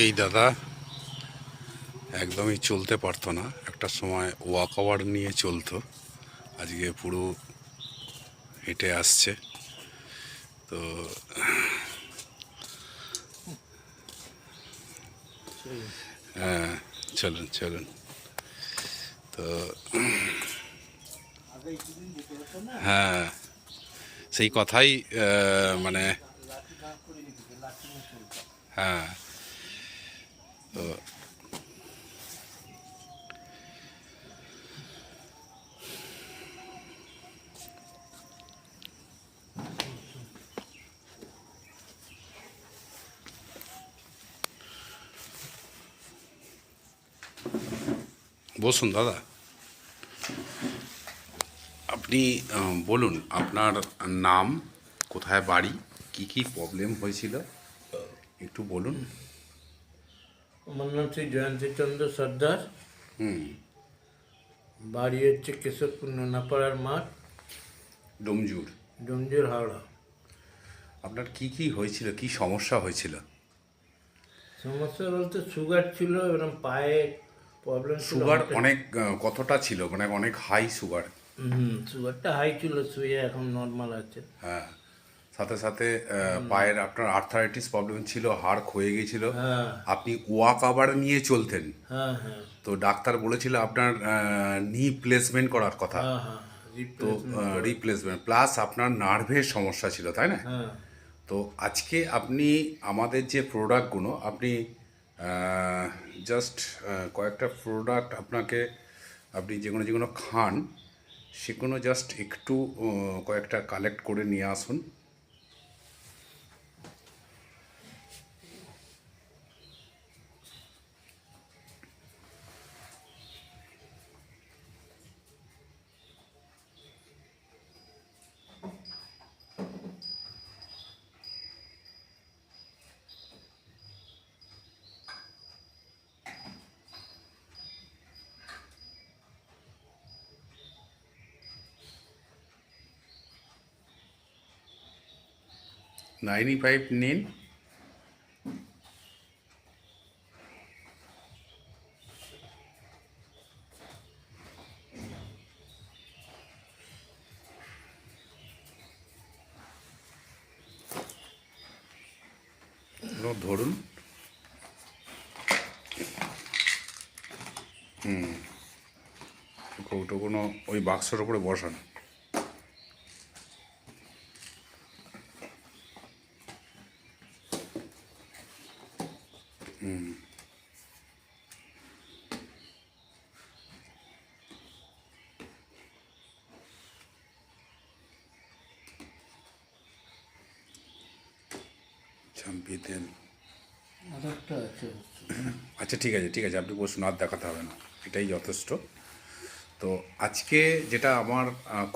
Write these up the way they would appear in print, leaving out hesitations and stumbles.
এই দাদা একদমই চলতে পারতো না, একটা সময় ওয়াকওভার নিয়ে চলতো, আজকে পুরো হেঁটে আসছে। তো হ্যাঁ, চলুন চলুন। তো হ্যাঁ, সেই কথাই মানে হ্যাঁ। তো বসুন দাদা, আপনি বলুন আপনার নাম, কোথায় বাড়ি, কি কি প্রবলেম হয়েছিল একটু বলুন। আমার নাম শ্রী জয়ন্তী চন্দ্র সর্দার। বাড়ি হচ্ছে কেশবপুর নোনাপাড়ার মাঠ, ডোমজুর। ডোমজুর, হাওড়া। আপনার কি কি হয়েছিল, কি সমস্যা হয়েছিল? সমস্যা বলতে সুগার ছিল, এরকম পায়ে প্রবলেম ছিল। সুগার অনেক কতটা ছিল, মানে অনেক হাই সুগার? সুগারটা হাই ছিল, শুয়ে এখন নর্মাল আছে। হ্যাঁ, সাথে সাথে পায়ের আপনার আর্থারাইটিস প্রবলেম ছিল, হাড় ক্ষয়ে গিয়েছিল। হ্যাঁ আপনি ওয়াক আবার নিয়ে চলতেন, হ্যাঁ হ্যাঁ তো ডাক্তার বলেছিল আপনার নি প্লেসমেন্ট করার কথা। হ্যাঁ হ্যাঁ তো রিপ্লেসমেন্ট। রিপ্লেসমেন্ট প্লাস আপনার নার্ভের সমস্যা ছিল, তাই না? হ্যাঁ, তো আজকে আপনি আমাদের যে প্রোডাক্টগুলো আপনি জাস্ট কয়েকটা প্রোডাক্ট আপনাকে, আপনি যেগুলো যেগুলো খান সেগুলো জাস্ট একটু কয়েকটা কালেক্ট করে নিয়ে আসুন। নাইনটি ফাইভ নিন। ধরুন, কৌটোগুলো ওই বাক্সর উপরে বসান। চাম্পি তেল। আরেকটা আছে। আচ্ছা ঠিক আছে ঠিক আছে, আপনি বসুন, আর দেখাতে হবে না, এটাই যথেষ্ট। তো আজকে যেটা আমার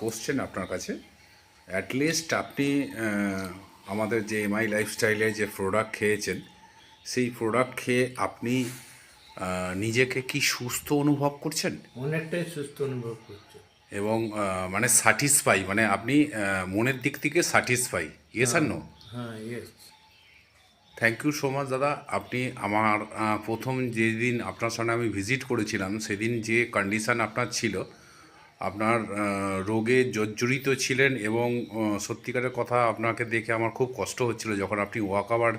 কোশ্চেন আপনার কাছে, অ্যাটলিস্ট আপনি আমাদের যে এমআই লাইফস্টাইলে যে প্রোডাক্ট খেয়েছেন, সেই প্রোডাক্ট খেয়ে আপনি নিজেকে কি সুস্থ অনুভব করছেন? অনেকটাই সুস্থ অনুভব করছে। এবং মানে স্যাটিসফাই, মানে আপনি মনের দিক থেকে স্যাটিসফাই? ইয়েস আর হ্যাঁ নো? হ্যাঁ, yes. Thank you so much দাদা। আপনি আমার প্রথম যেদিন আপনার সঙ্গে আমি ভিজিট করেছিলাম, সেদিন যে কন্ডিশান আপনার ছিল, আপনার রোগে জর্জরিত ছিলেন, এবং সত্যিকারের কথা আপনাকে দেখে আমার খুব কষ্ট হচ্ছিল যখন আপনি ওয়াক আওয়ার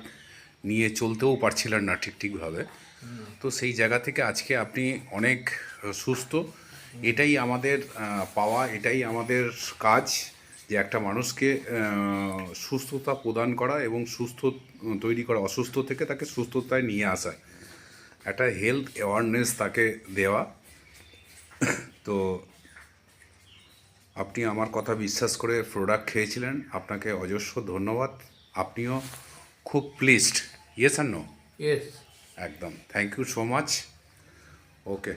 নিয়ে চলতেও পারছিলেন না ঠিকভাবে। তো সেই জায়গা থেকে আজকে আপনি অনেক সুস্থ। এটাই আমাদের পাওয়া, এটাই আমাদের কাজ, যে একটা মানুষকে সুস্থতা প্রদান করা এবং সুস্থ তৈরি করা, অসুস্থ থেকে তাকে সুস্থতায় নিয়ে আসা, একটা হেলথ অ্যাওয়ারনেস তাকে দেওয়া। তো আপনি আমার কথা বিশ্বাস করে প্রোডাক্ট খেয়েছিলেন, আপনাকে অজস্র ধন্যবাদ। আপনিও খুব প্লিজড? ইয়েস আর নো? ইয়েস। একদম, thank you so much. Okay.